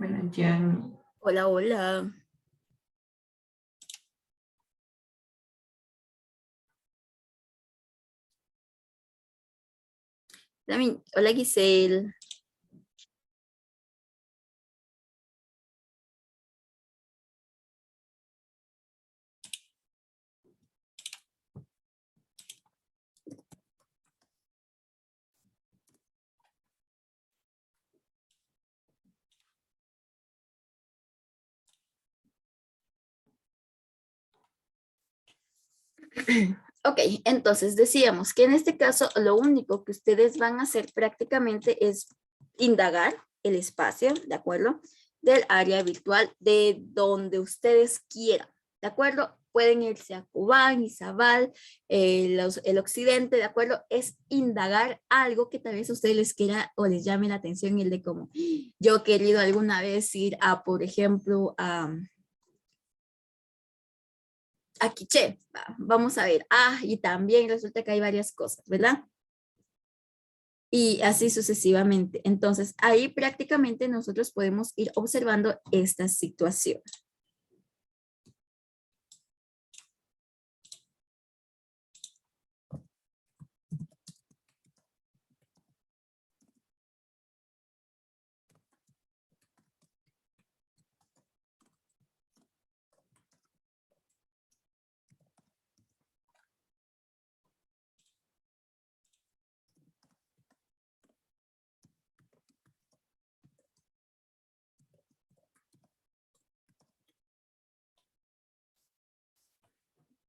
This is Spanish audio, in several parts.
Bueno, Jan, Hola, hola. Hola, Giselle. Ok, entonces decíamos que en este caso lo único que ustedes van a hacer prácticamente es indagar el espacio, ¿de acuerdo? Del área virtual de donde ustedes quieran, ¿de acuerdo? Pueden irse a Cubán, Izabal, el occidente, ¿de acuerdo? Es indagar algo que tal vez a ustedes les quiera o les llame la atención, el de como yo he querido alguna vez ir a, por ejemplo, a Quiché. Vamos a ver. Y también resulta que hay varias cosas, ¿verdad? Y así sucesivamente. Entonces, ahí prácticamente nosotros podemos ir observando esta situación.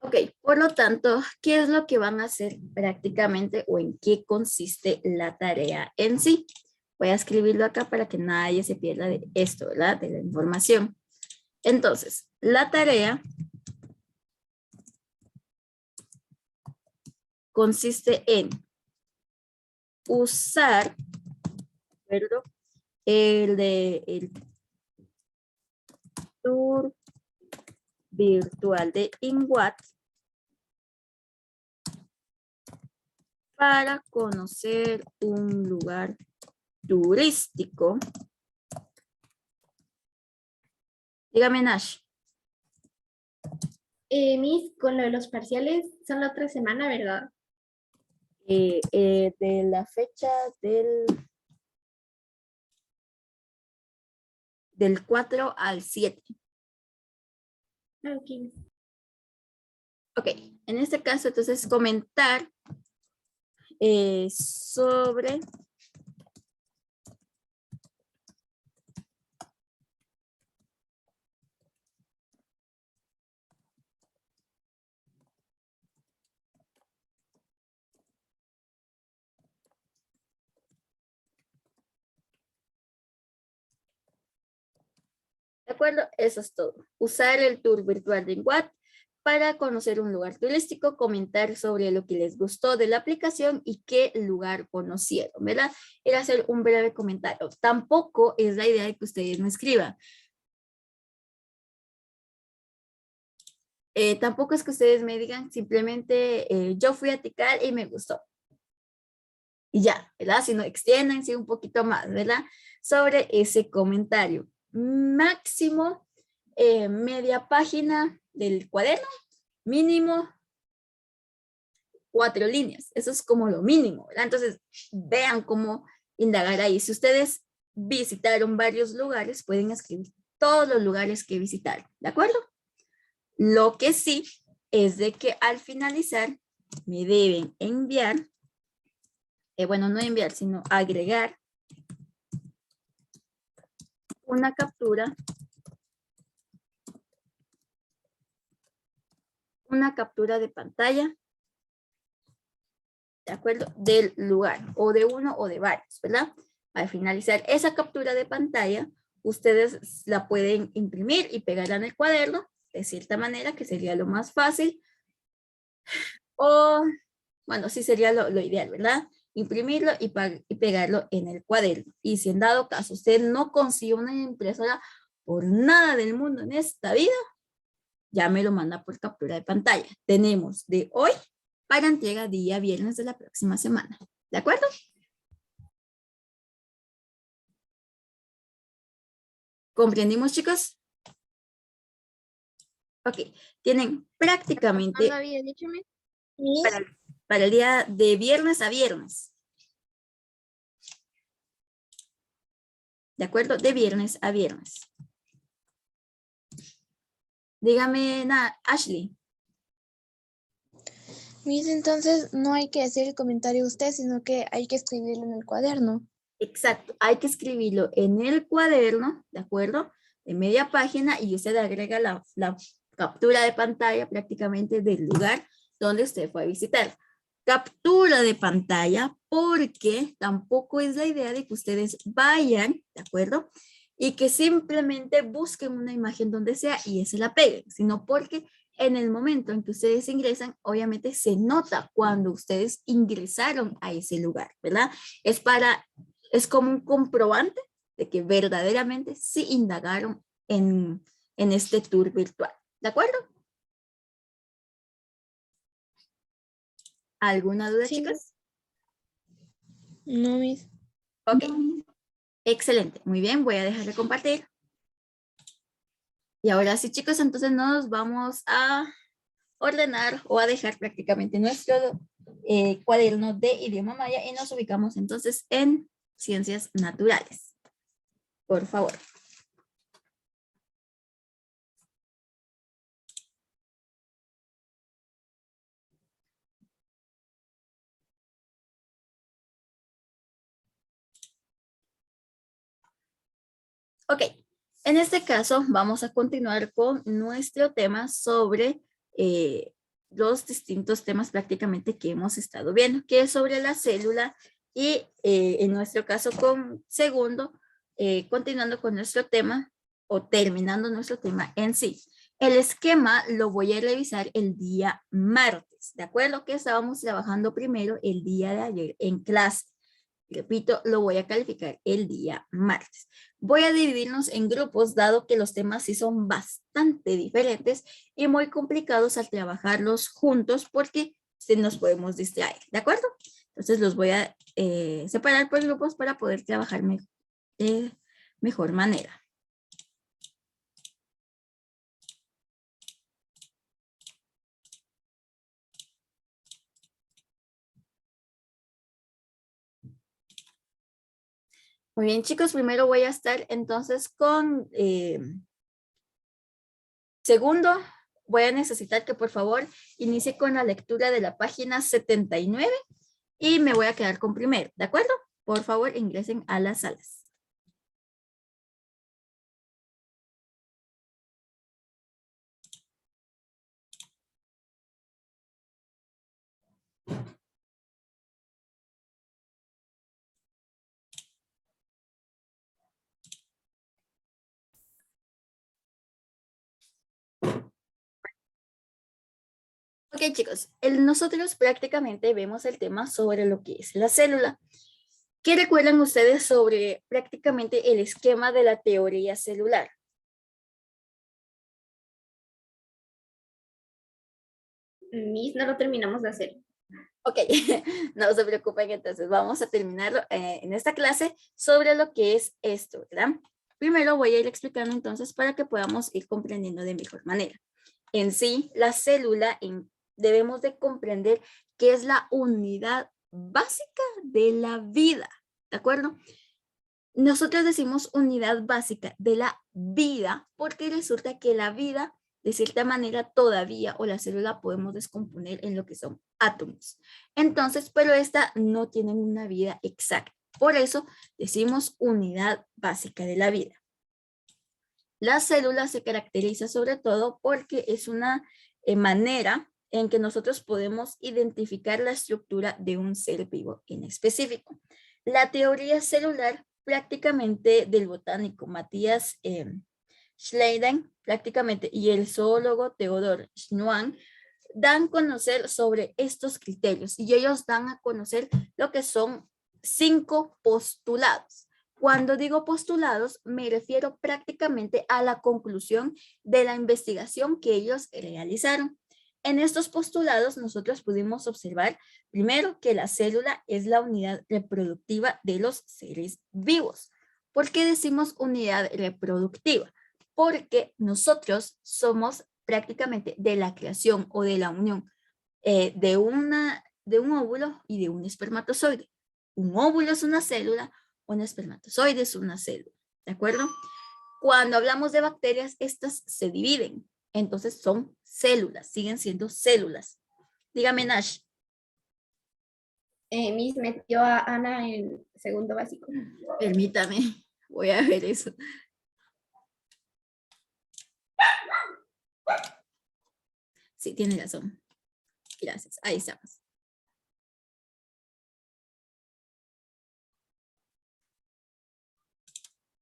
Ok, por lo tanto, ¿qué es lo que van a hacer prácticamente o en qué consiste la tarea en sí? Voy a escribirlo acá para que nadie se pierda de esto, ¿verdad? De la información. Entonces, la tarea consiste en usar, ¿verdad? El tour virtual de INWAT para conocer un lugar turístico. Dígame, Nash. Miss, con lo de los parciales son la otra semana, ¿verdad? De la fecha del 4 al 7. Ok. Ok, en este caso, entonces, comentar sobre ¿de acuerdo? Eso es todo. Usar el tour virtual de INWAT para conocer un lugar turístico, comentar sobre lo que les gustó de la aplicación y qué lugar conocieron, ¿verdad? Era hacer un breve comentario. Tampoco es la idea de que ustedes me escriban. Tampoco es que ustedes me digan simplemente yo fui a Tikal y me gustó. Y ya, ¿verdad? Sino extiéndanse un poquito más, ¿verdad? Sobre ese comentario. Máximo media página del cuaderno, mínimo 4 líneas. Eso es como lo mínimo, ¿verdad? Entonces, vean cómo indagar ahí. Si ustedes visitaron varios lugares, pueden escribir todos los lugares que visitaron, ¿de acuerdo? Lo que sí es de que al finalizar me deben enviar, bueno, no enviar, sino agregar una captura de pantalla, ¿de acuerdo? Del lugar, o de uno o de varios, ¿verdad? Al finalizar esa captura de pantalla, ustedes la pueden imprimir y pegarla en el cuaderno, de cierta manera, que sería lo más fácil, o, bueno, sí sería lo ideal, ¿verdad? Imprimirlo y pegarlo en el cuaderno. Y si en dado caso usted no consigue una impresora por nada del mundo en esta vida, ya me lo manda por captura de pantalla. Tenemos de hoy para entrega día viernes de la próxima semana. ¿De acuerdo? ¿Comprendimos, chicos? Ok, tienen prácticamente ¿Cuándo había dicho? para, para el día de viernes a viernes. ¿De acuerdo? De viernes a viernes. Dígame, Ashley. Miss, entonces no hay que hacer el comentario usted, sino que hay que escribirlo en el cuaderno. Exacto, hay que escribirlo en el cuaderno, ¿de acuerdo? De media página y usted agrega la captura de pantalla prácticamente del lugar donde usted fue a visitar. Captura de pantalla porque tampoco es la idea de que ustedes vayan, ¿de acuerdo? Y que simplemente busquen una imagen donde sea y se la peguen, sino porque en el momento en que ustedes ingresan, obviamente se nota cuando ustedes ingresaron a ese lugar, ¿verdad? Es como un comprobante de que verdaderamente sí indagaron en este tour virtual. ¿De acuerdo? ¿Alguna duda, Sí. chicas? No, Miss. Ok. Excelente. Muy bien, voy a dejar de compartir. Y ahora sí, chicos, entonces nos vamos a ordenar o a dejar prácticamente nuestro cuaderno de idioma maya y nos ubicamos entonces en ciencias naturales. Por favor. Ok, en este caso vamos a continuar con nuestro tema sobre los distintos temas prácticamente que hemos estado viendo, que es sobre la célula y en nuestro caso con segundo, continuando con nuestro tema o terminando nuestro tema en sí. El esquema lo voy a revisar el día martes, ¿de acuerdo? Que estábamos trabajando primero el día de ayer en clase. Repito, lo voy a calificar el día martes. Voy a dividirnos en grupos, dado que los temas sí son bastante diferentes y muy complicados al trabajarlos juntos porque se nos podemos distraer, ¿de acuerdo? Entonces los voy a separar por grupos para poder trabajar de mejor manera. Muy bien, chicos, primero voy a estar entonces con segundo, voy a necesitar que por favor inicie con la lectura de la página 79 y me voy a quedar con primero, ¿de acuerdo? Por favor, ingresen a las salas. Ok, chicos, nosotros prácticamente vemos el tema sobre lo que es la célula. ¿Qué recuerdan ustedes sobre prácticamente el esquema de la teoría celular? Miss, no lo terminamos de hacer. Ok, no se preocupen, entonces vamos a terminarlo en esta clase sobre lo que es esto, ¿verdad? Primero voy a ir explicando entonces para que podamos ir comprendiendo de mejor manera. En sí, la célula debemos de comprender que es la unidad básica de la vida, ¿de acuerdo? Nosotros decimos unidad básica de la vida porque resulta que la vida, de cierta manera, todavía o la célula podemos descomponer en lo que son átomos. Entonces, pero esta no tiene una vida exacta. Por eso decimos unidad básica de la vida. La célula se caracteriza sobre todo porque es una manera en que nosotros podemos identificar la estructura de un ser vivo en específico. La teoría celular prácticamente del botánico Matthias Schleiden prácticamente y el zoólogo Theodor Schwann dan a conocer sobre estos criterios y ellos dan a conocer lo que son 5 postulados. Cuando digo postulados, me refiero prácticamente a la conclusión de la investigación que ellos realizaron. En estos postulados nosotros pudimos observar primero que la célula es la unidad reproductiva de los seres vivos. ¿Por qué decimos unidad reproductiva? Porque nosotros somos prácticamente de la creación o de la unión de un óvulo y de un espermatozoide. Un óvulo es una célula, un espermatozoide es una célula, ¿de acuerdo? Cuando hablamos de bacterias, estas se dividen, entonces son células, siguen siendo células. Dígame, Nash. Miss metió a Ana en segundo básico. Permítame, voy a ver eso. Sí, tiene razón. Gracias, ahí estamos.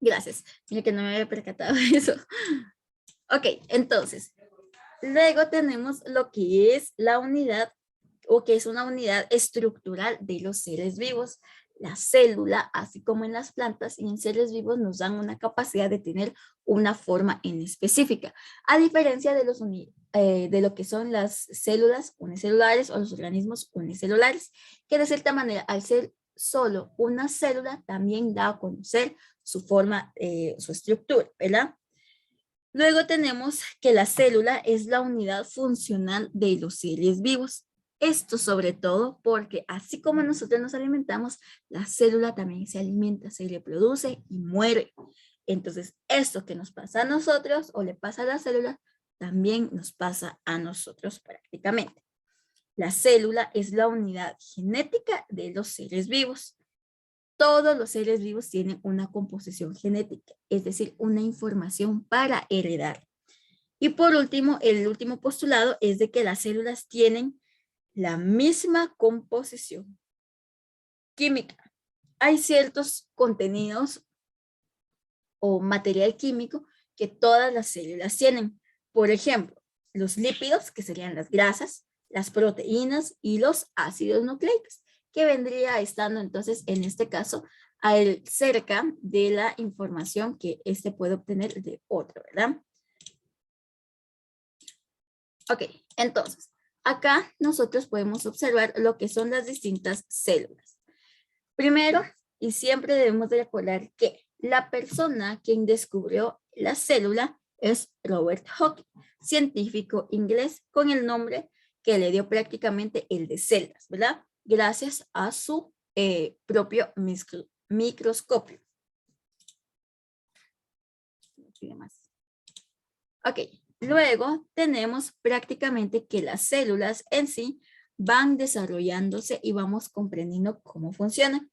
Gracias. Mira que no me había percatado de eso. Ok, entonces, luego tenemos lo que es la unidad o que es una unidad estructural de los seres vivos. La célula, así como en las plantas y en seres vivos, nos dan una capacidad de tener una forma en específica, a diferencia de, de lo que son las células unicelulares o los organismos unicelulares, que de cierta manera, al ser solo una célula, también da a conocer su forma, su estructura, ¿verdad? Luego tenemos que la célula es la unidad funcional de los seres vivos. Esto sobre todo porque así como nosotros nos alimentamos, la célula también se alimenta, se reproduce y muere. Entonces, esto que nos pasa a nosotros o le pasa a la célula, también nos pasa a nosotros prácticamente. La célula es la unidad genética de los seres vivos. Todos los seres vivos tienen una composición genética, es decir, una información para heredar. Y por último, el último postulado es de que las células tienen la misma composición química. Hay ciertos contenidos o material químico que todas las células tienen. Por ejemplo, los lípidos, que serían las grasas, las proteínas y los ácidos nucleicos, que vendría estando entonces en este caso cerca de la información que este puede obtener de otro, ¿verdad? Ok, entonces, acá nosotros podemos observar lo que son las distintas células. Primero, y siempre debemos de recordar que la persona quien descubrió la célula es Robert Hooke, científico inglés con el nombre que le dio prácticamente el de celdas, ¿verdad? Gracias a su propio microscopio. Ok, luego tenemos prácticamente que las células en sí van desarrollándose y vamos comprendiendo cómo funcionan.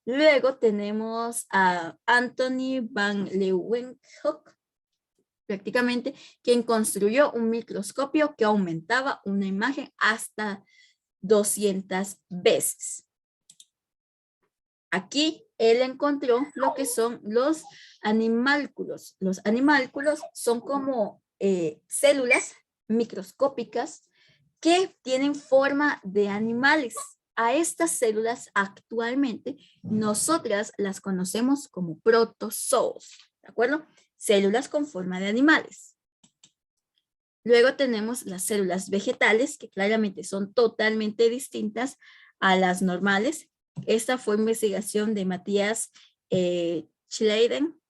Luego tenemos a Anthony van Leeuwenhoek, prácticamente, quien construyó un microscopio que aumentaba una imagen hasta 200 veces. Aquí él encontró lo que son los animálculos. Los animálculos son como células microscópicas que tienen forma de animales. A estas células actualmente nosotras las conocemos como protozoos, ¿de acuerdo? Células con forma de animales. Luego tenemos las células vegetales, que claramente son totalmente distintas a las normales. Esta fue investigación de Matthias Schleiden,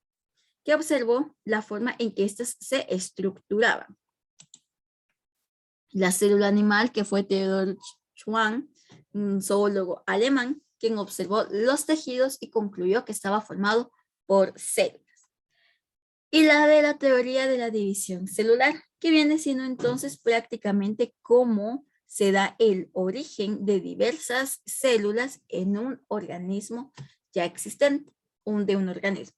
que observó la forma en que éstas se estructuraban. La célula animal, que fue Theodor Schwann, un zoólogo alemán, quien observó los tejidos y concluyó que estaba formado por células. Y la de la teoría de la división celular, que viene siendo entonces prácticamente cómo se da el origen de diversas células en un organismo ya existente, de un organismo.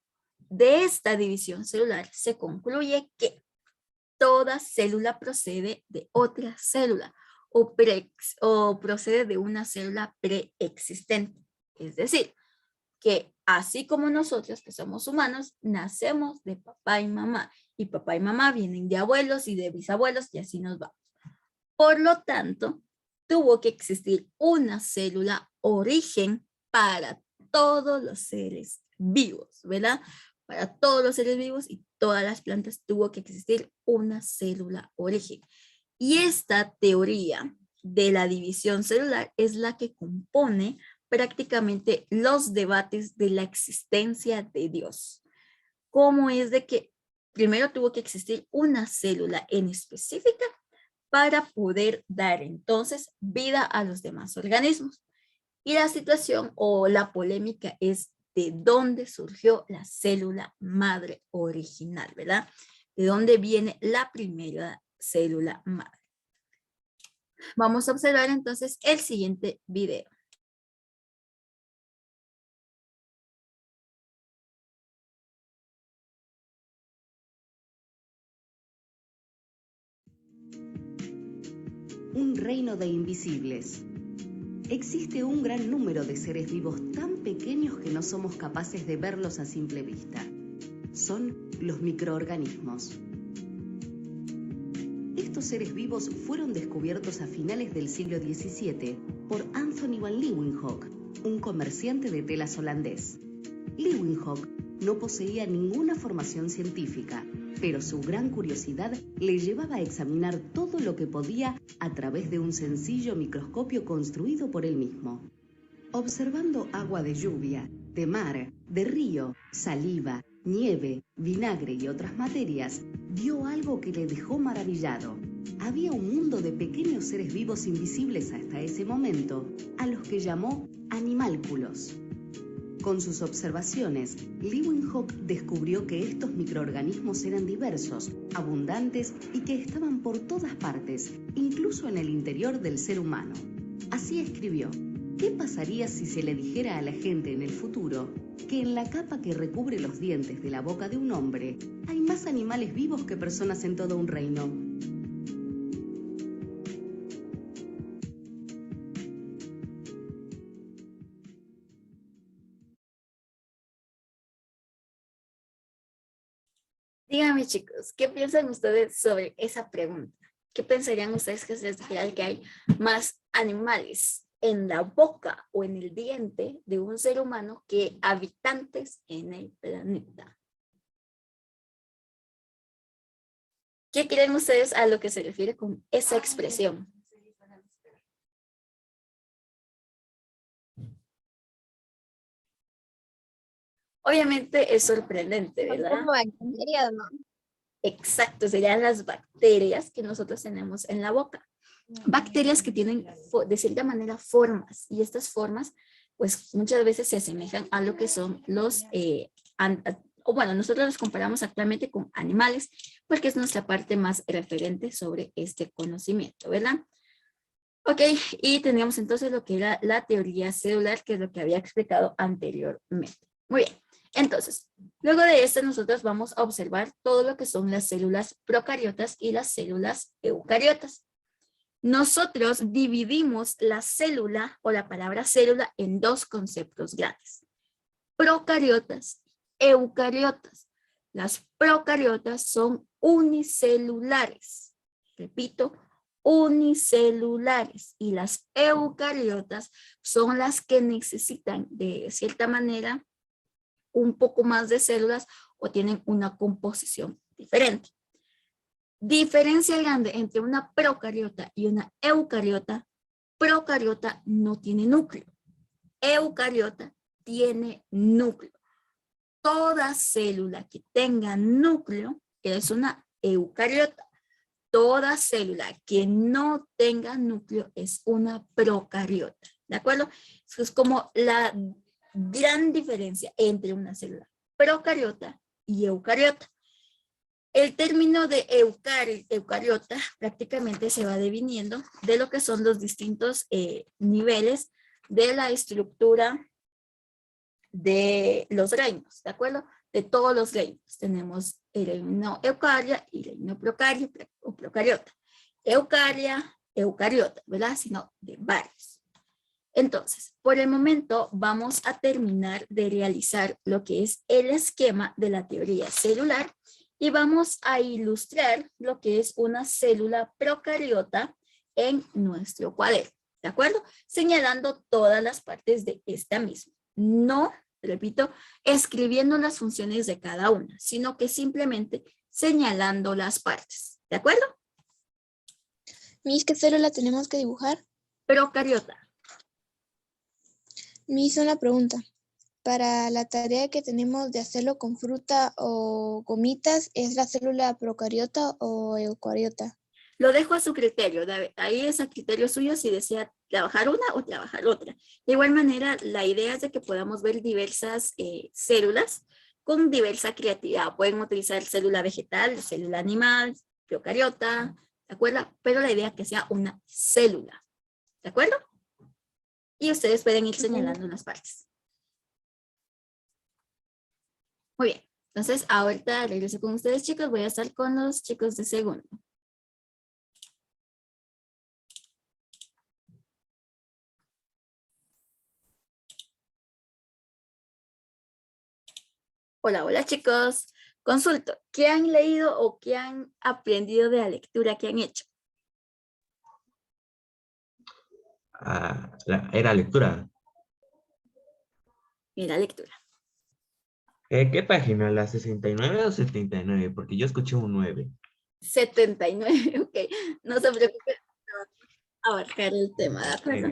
De esta división celular se concluye que toda célula procede de otra célula o procede de una célula preexistente. Es decir, que así como nosotros que somos humanos, nacemos de papá y mamá vienen de abuelos y de bisabuelos y así nos vamos. Por lo tanto, tuvo que existir una célula origen para todos los seres vivos, ¿verdad? Para todos los seres vivos y todas las plantas tuvo que existir una célula origen. Y esta teoría de la división celular es la que compone prácticamente los debates de la existencia de Dios. ¿Cómo es de que primero tuvo que existir una célula en específica para poder dar entonces vida a los demás organismos? Y la situación o la polémica es de dónde surgió la célula madre original, ¿verdad? De dónde viene la primera célula madre. Vamos a observar entonces el siguiente video. Un reino de invisibles. Existe un gran número de seres vivos tan pequeños que no somos capaces de verlos a simple vista. Son los microorganismos. Estos seres vivos fueron descubiertos a finales del siglo XVII por Anthony van Leeuwenhoek, un comerciante de telas holandés. Leeuwenhoek no poseía ninguna formación científica, pero su gran curiosidad le llevaba a examinar todo lo que podía a través de un sencillo microscopio construido por él mismo. Observando agua de lluvia, de mar, de río, saliva, nieve, vinagre y otras materias, vio algo que le dejó maravillado. Había un mundo de pequeños seres vivos invisibles hasta ese momento, a los que llamó animálculos. Con sus observaciones, Leeuwenhoek descubrió que estos microorganismos eran diversos, abundantes y que estaban por todas partes, incluso en el interior del ser humano. Así escribió: ¿qué pasaría si se le dijera a la gente en el futuro que en la capa que recubre los dientes de la boca de un hombre hay más animales vivos que personas en todo un reino? Díganme, chicos, ¿qué piensan ustedes sobre esa pregunta? ¿Qué pensarían ustedes que se les dijera que hay más animales en la boca o en el diente de un ser humano que habitantes en el planeta? ¿Qué creen ustedes a lo que se refiere con esa expresión? Obviamente es sorprendente, ¿verdad? Como bacterias, ¿no? Exacto, serían las bacterias que nosotros tenemos en la boca. Bacterias que tienen de cierta manera formas, y estas formas pues muchas veces se asemejan a lo que son los, bueno, nosotros los comparamos actualmente con animales porque es nuestra parte más referente sobre este conocimiento, ¿verdad? Ok, y teníamos entonces lo que era la teoría celular, que es lo que había explicado anteriormente. Muy bien, entonces, luego de esto nosotros vamos a observar todo lo que son las células procariotas y las células eucariotas. Nosotros dividimos la célula o la palabra célula en dos conceptos grandes: procariotas, eucariotas. Las procariotas son unicelulares. Repito, unicelulares. Y las eucariotas son las que necesitan de cierta manera un poco más de células o tienen una composición diferente. Diferencia grande entre una procariota y una eucariota: procariota no tiene núcleo, eucariota tiene núcleo. Toda célula que tenga núcleo es una eucariota. Toda célula que no tenga núcleo es una procariota. ¿De acuerdo? Eso es como la gran diferencia entre una célula procariota y eucariota. El término de eucariota prácticamente se va definiendo de lo que son los distintos niveles de la estructura de los reinos, ¿de acuerdo? De todos los reinos. Tenemos el reino eucaria y el reino procaria o procariota. Eucaria, eucariota, ¿verdad? Sino de varios. Entonces, por el momento vamos a terminar de realizar lo que es el esquema de la teoría celular y vamos a ilustrar lo que es una célula procariota en nuestro cuaderno, ¿de acuerdo? Señalando todas las partes de esta misma. No, repito, escribiendo las funciones de cada una, sino que simplemente señalando las partes, ¿de acuerdo? Miss, ¿qué célula tenemos que dibujar? Procariota. Me hizo una pregunta. Para la tarea que tenemos de hacerlo con fruta o gomitas, ¿es la célula procariota o eucariota? Lo dejo a su criterio. Ahí es a criterio suyo si desea trabajar una o trabajar otra. De igual manera, la idea es de que podamos ver diversas células con diversa creatividad. Pueden utilizar célula vegetal, célula animal, procariota, ¿de acuerdo? Pero la idea es que sea una célula, ¿de acuerdo? Y ustedes pueden ir señalando las partes. Muy bien. Entonces, ahorita regreso con ustedes, chicos. Voy a estar con los chicos de segundo. Hola, hola chicos. Consulto, ¿qué han leído o qué han aprendido de la lectura que han hecho? Era lectura. Mira, lectura. ¿Qué página? ¿La 69 o 79? Porque yo escuché un 9. 79, ok. No se preocupe, abarcar el tema, ¿de acuerdo?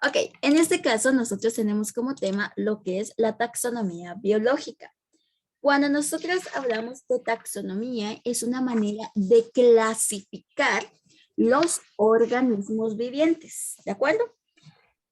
Ok, en este caso nosotros tenemos como tema lo que es la taxonomía biológica. Cuando nosotros hablamos de taxonomía, es una manera de clasificar los organismos vivientes, ¿de acuerdo?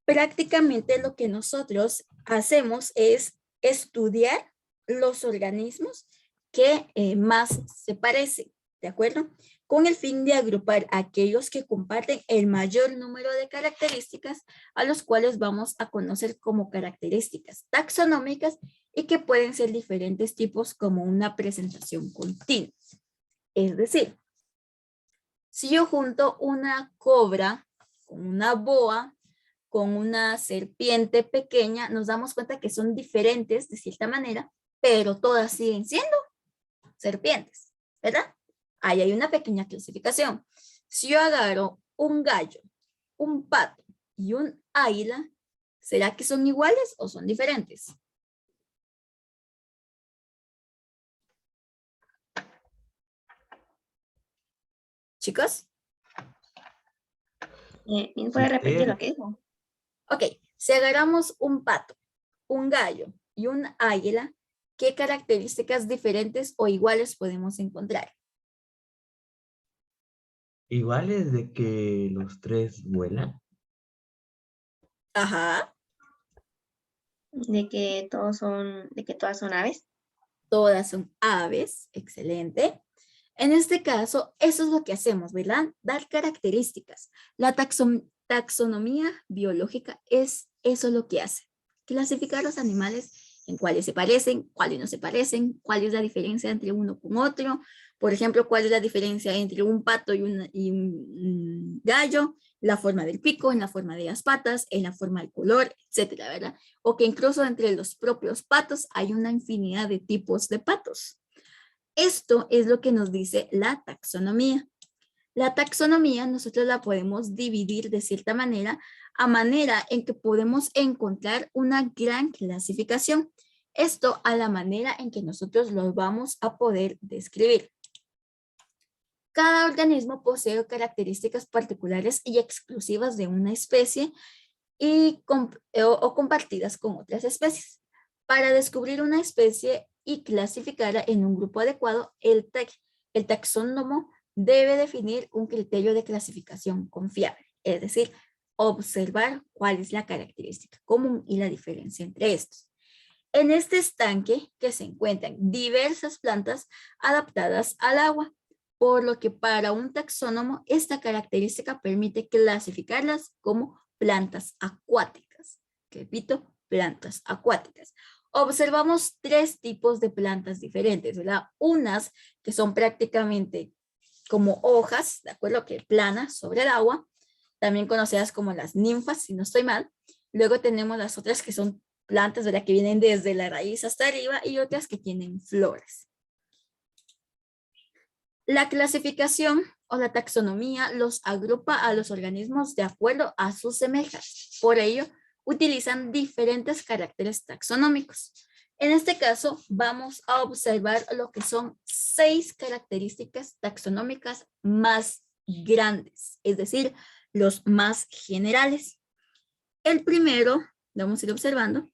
Prácticamente lo que nosotros hacemos es estudiar los organismos que más se parecen, ¿de acuerdo? Con el fin de agrupar aquellos que comparten el mayor número de características a los cuales vamos a conocer como características taxonómicas y que pueden ser diferentes tipos como una presentación continua. Es decir, si yo junto una cobra con una boa, con una serpiente pequeña, nos damos cuenta que son diferentes de cierta manera, pero todas siguen siendo serpientes, ¿verdad? Ahí hay una pequeña clasificación. Si yo agarro un gallo, un pato y un águila, ¿será que son iguales o son diferentes? ¿Chicos? ¿Puede repetir lo que dijo? Ok, si agarramos un pato, un gallo y un águila, ¿qué características diferentes o iguales podemos encontrar? Iguales de que los tres vuelan. Ajá. De que todas son aves. Todas son aves, excelente. En este caso, eso es lo que hacemos, ¿verdad? Dar características. La taxonomía biológica es eso lo que hace. Clasificar los animales en cuáles se parecen, cuáles no se parecen, cuál es la diferencia entre uno con otro. Por ejemplo, cuál es la diferencia entre un pato y un gallo, la forma del pico, en la forma de las patas, en la forma del color, etcétera, ¿verdad? O que incluso entre los propios patos hay una infinidad de tipos de patos. Esto es lo que nos dice la taxonomía. La taxonomía nosotros la podemos dividir de cierta manera a manera en que podemos encontrar una gran clasificación. Esto a la manera en que nosotros lo vamos a poder describir. Cada organismo posee características particulares y exclusivas de una especie o compartidas con otras especies. Para descubrir una especie y clasificarla en un grupo adecuado, el taxónomo debe definir un criterio de clasificación confiable, es decir, observar cuál es la característica común y la diferencia entre estos. En este estanque que se encuentran diversas plantas adaptadas al agua, por lo que para un taxónomo esta característica permite clasificarlas como plantas acuáticas. Repito, plantas acuáticas. Observamos tres tipos de plantas diferentes, ¿verdad? Unas que son prácticamente como hojas, ¿de acuerdo? Que planas sobre el agua, también conocidas como las ninfas, si no estoy mal. Luego tenemos las otras que son plantas, ¿verdad? Que vienen desde la raíz hasta arriba y otras que tienen flores. La clasificación o la taxonomía los agrupa a los organismos de acuerdo a sus semejanzas. Por ello, utilizan diferentes caracteres taxonómicos. En este caso, vamos a observar lo que son 6 características taxonómicas más grandes, es decir, los más generales. El primero lo vamos a ir observando,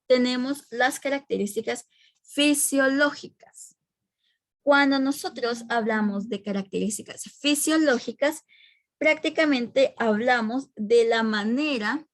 tenemos las características fisiológicas. Cuando nosotros hablamos de características fisiológicas, prácticamente hablamos de la manera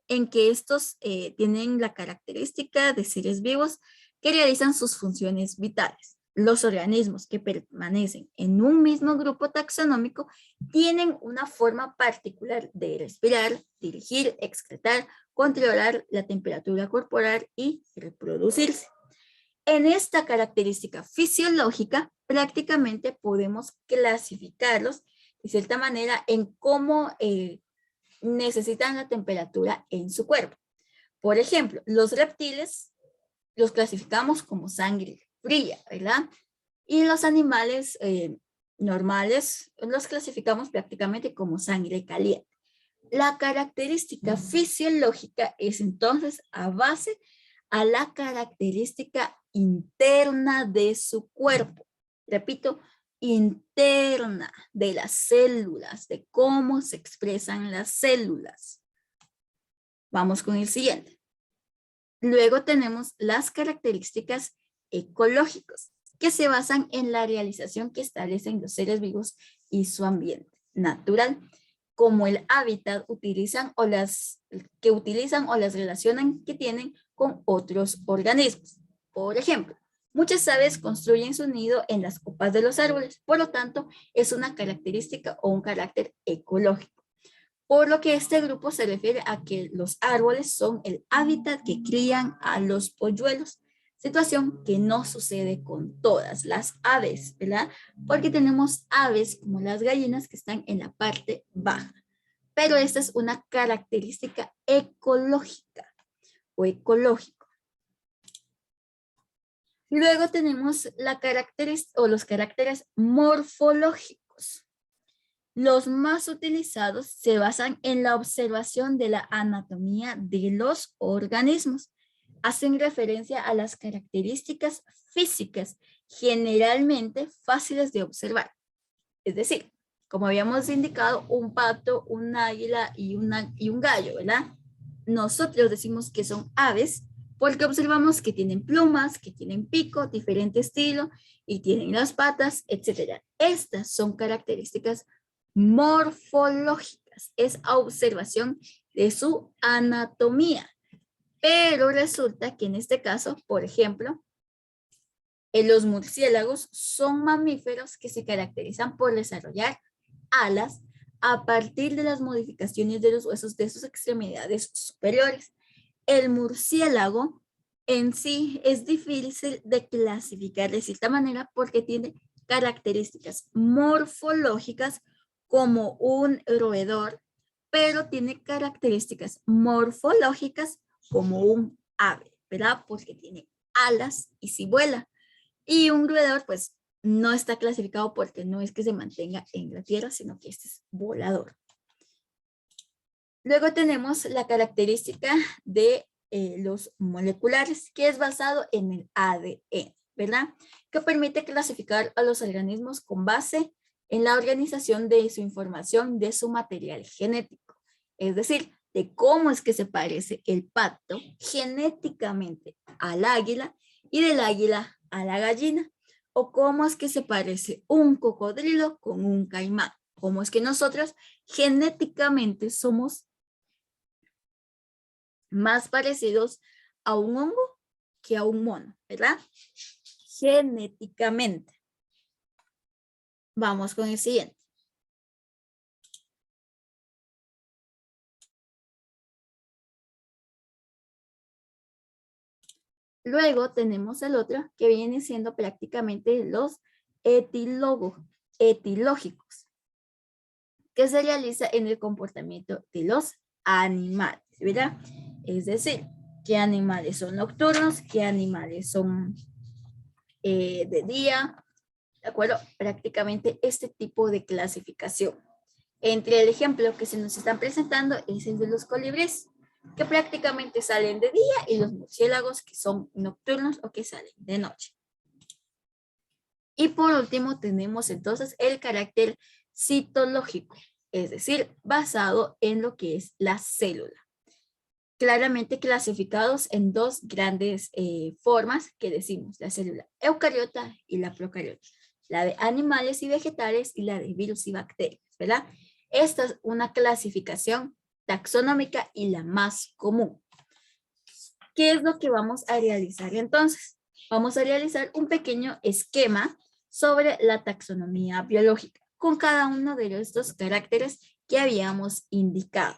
en que estos tienen la característica de seres vivos que realizan sus funciones vitales. Los organismos que permanecen en un mismo grupo taxonómico tienen una forma particular de respirar, dirigir, excretar, controlar la temperatura corporal y reproducirse. En esta característica fisiológica, prácticamente podemos clasificarlos de cierta manera en cómo necesitan la temperatura en su cuerpo. Por ejemplo, los reptiles los clasificamos como sangre fría, ¿verdad? Y los animales normales los clasificamos prácticamente como sangre caliente. La característica fisiológica es entonces a base a la característica interna de su cuerpo. Repito, interna de las células, de cómo se expresan las células. Vamos con el siguiente. Luego tenemos las características ecológicas, que se basan en la realización que establecen los seres vivos y su ambiente natural, como el hábitat que utilizan o las relacionan que tienen con otros organismos. Por ejemplo, muchas aves construyen su nido en las copas de los árboles, por lo tanto, es una característica o un carácter ecológico. Por lo que este grupo se refiere a que los árboles son el hábitat que crían a los polluelos, situación que no sucede con todas las aves, ¿verdad? Porque tenemos aves como las gallinas que están en la parte baja. Pero esta es una característica ecológica o ecológico. Luego tenemos los caracteres morfológicos. Los más utilizados se basan en la observación de la anatomía de los organismos. Hacen referencia a las características físicas generalmente fáciles de observar. Es decir, como habíamos indicado, un pato, un águila y un gallo, ¿verdad? Nosotros decimos que son aves porque observamos que tienen plumas, que tienen pico, diferente estilo y tienen las patas, etc. Estas son características morfológicas, es observación de su anatomía. Pero resulta que en este caso, por ejemplo, los murciélagos son mamíferos que se caracterizan por desarrollar alas a partir de las modificaciones de los huesos de sus extremidades superiores. El murciélago en sí es difícil de clasificar de cierta manera porque tiene características morfológicas como un roedor, pero tiene características morfológicas como un ave, ¿verdad? Porque tiene alas y sí vuela. Y un roedor, pues, no está clasificado porque no es que se mantenga en la tierra, sino que este es volador. Luego tenemos la característica de los moleculares, que es basado en el ADN, ¿verdad? Que permite clasificar a los organismos con base en la organización de su información, de su material genético. Es decir, de cómo es que se parece el pato genéticamente al águila y del águila a la gallina, o cómo es que se parece un cocodrilo con un caimán, cómo es que nosotros genéticamente somos más parecidos a un hongo que a un mono, ¿verdad? Genéticamente. Vamos con el siguiente. Luego tenemos el otro que viene siendo prácticamente los etilógicos, que se realiza en el comportamiento de los animales, ¿verdad? Es decir, qué animales son nocturnos, qué animales son de día, ¿de acuerdo? Prácticamente este tipo de clasificación. Entre el ejemplo que se nos están presentando es el de los colibríes, que prácticamente salen de día, y los murciélagos que son nocturnos o que salen de noche. Y por último tenemos entonces el carácter citológico, es decir, basado en lo que es la célula. claramente clasificados en dos grandes formas que decimos, la célula eucariota y la procariota, la de animales y vegetales y la de virus y bacterias, ¿verdad? Esta es una clasificación taxonómica y la más común. ¿Qué es lo que vamos a realizar entonces? Vamos a realizar un pequeño esquema sobre la taxonomía biológica con cada uno de estos caracteres que habíamos indicado.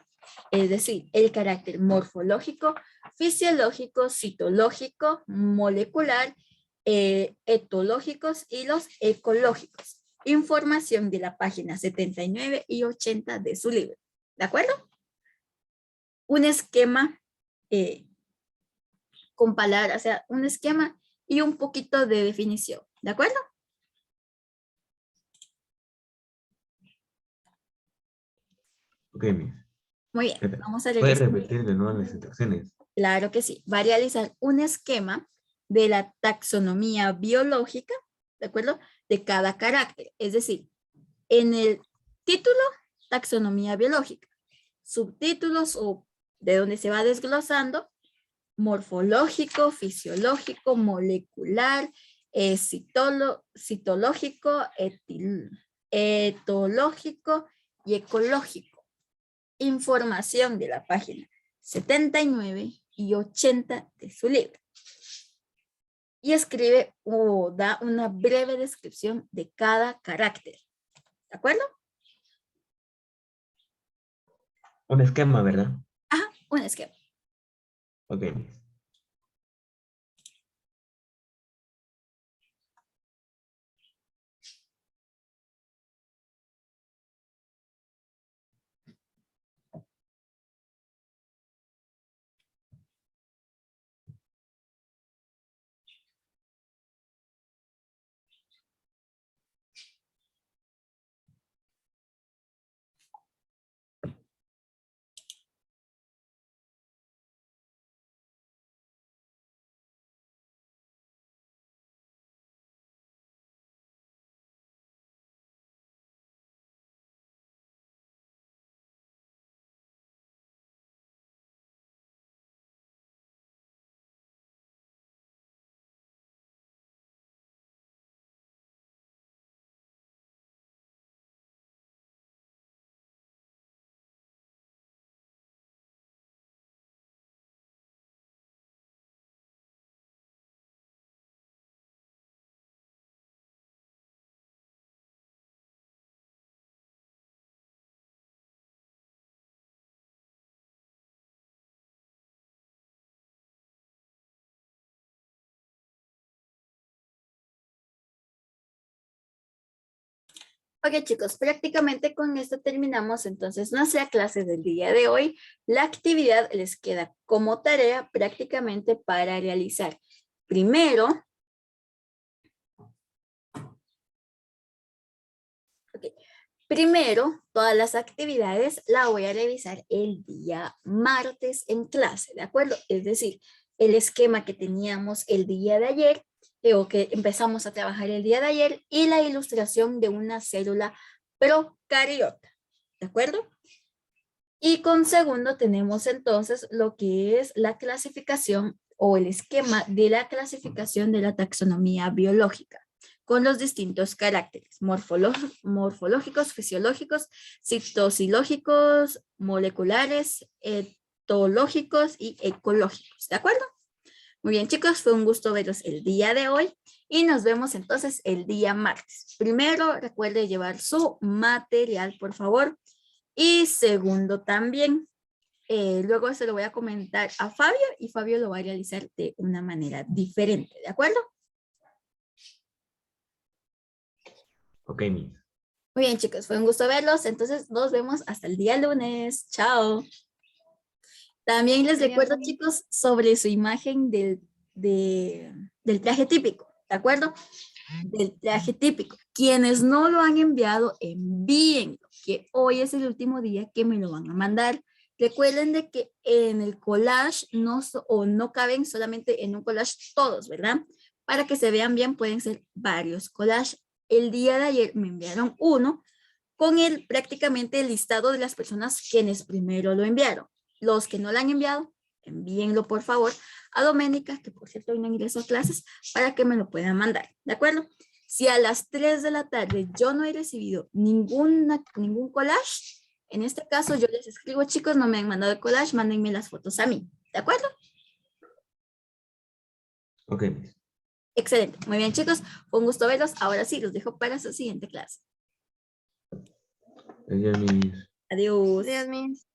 Es decir, el carácter morfológico, fisiológico, citológico, molecular, etológicos y los ecológicos. Información de la página 79 y 80 de su libro. ¿De acuerdo? Un esquema con palabras, o sea, un esquema y un poquito de definición. ¿De acuerdo? Ok, Miss. Muy bien, vamos a ¿Puedes realizar. repetir de nuevo las instrucciones? Claro que sí. Va a realizar un esquema de la taxonomía biológica, ¿de acuerdo? De cada carácter. Es decir, en el título, taxonomía biológica. Subtítulos o de donde se va desglosando, morfológico, fisiológico, molecular, citológico, etológico y ecológico. Información de la página 79 y 80 de su libro. Y escribe o da una breve descripción de cada carácter. ¿De acuerdo? Un esquema, ¿verdad? Ajá, un esquema. Ok, Miss. Ok, chicos, prácticamente con esto terminamos entonces nuestra clase del día de hoy. La actividad les queda como tarea prácticamente para realizar. Primero, todas las actividades la voy a revisar el día martes en clase, ¿de acuerdo? Es decir, el esquema que teníamos el día de ayer o que empezamos a trabajar el día de ayer y la ilustración de una célula procariota, ¿de acuerdo? Y con segundo tenemos entonces lo que es la clasificación o el esquema de la clasificación de la taxonomía biológica con los distintos caracteres morfológicos, fisiológicos, citosilógicos, moleculares, etológicos y ecológicos, ¿de acuerdo? Muy bien, chicos, fue un gusto verlos el día de hoy y nos vemos entonces el día martes. Primero, recuerde llevar su material, por favor. Y segundo también, luego se lo voy a comentar a Fabio y Fabio lo va a realizar de una manera diferente, ¿de acuerdo? Ok, Miss. Muy bien, chicos, fue un gusto verlos. Entonces nos vemos hasta el día lunes. Chao. También les recuerdo, chicos, sobre su imagen del traje típico, ¿de acuerdo? Del traje típico. Quienes no lo han enviado, envíenlo, que hoy es el último día que me lo van a mandar. Recuerden de que en el collage no caben solamente en un collage todos, ¿verdad? Para que se vean bien pueden ser varios collages. El día de ayer me enviaron uno con prácticamente el listado de las personas quienes primero lo enviaron. Los que no lo han enviado, envíenlo por favor a Doménica, que por cierto hoy no ingresó a clases, para que me lo puedan mandar, ¿de acuerdo? Si a las 3 de la tarde yo no he recibido ningún collage, en este caso yo les escribo, chicos, no me han mandado el collage, mándenme las fotos a mí, ¿de acuerdo? Ok. Excelente, muy bien chicos, fue un gusto verlos, ahora sí, los dejo para su siguiente clase. Adiós, mis. Adiós. Adiós, Miss.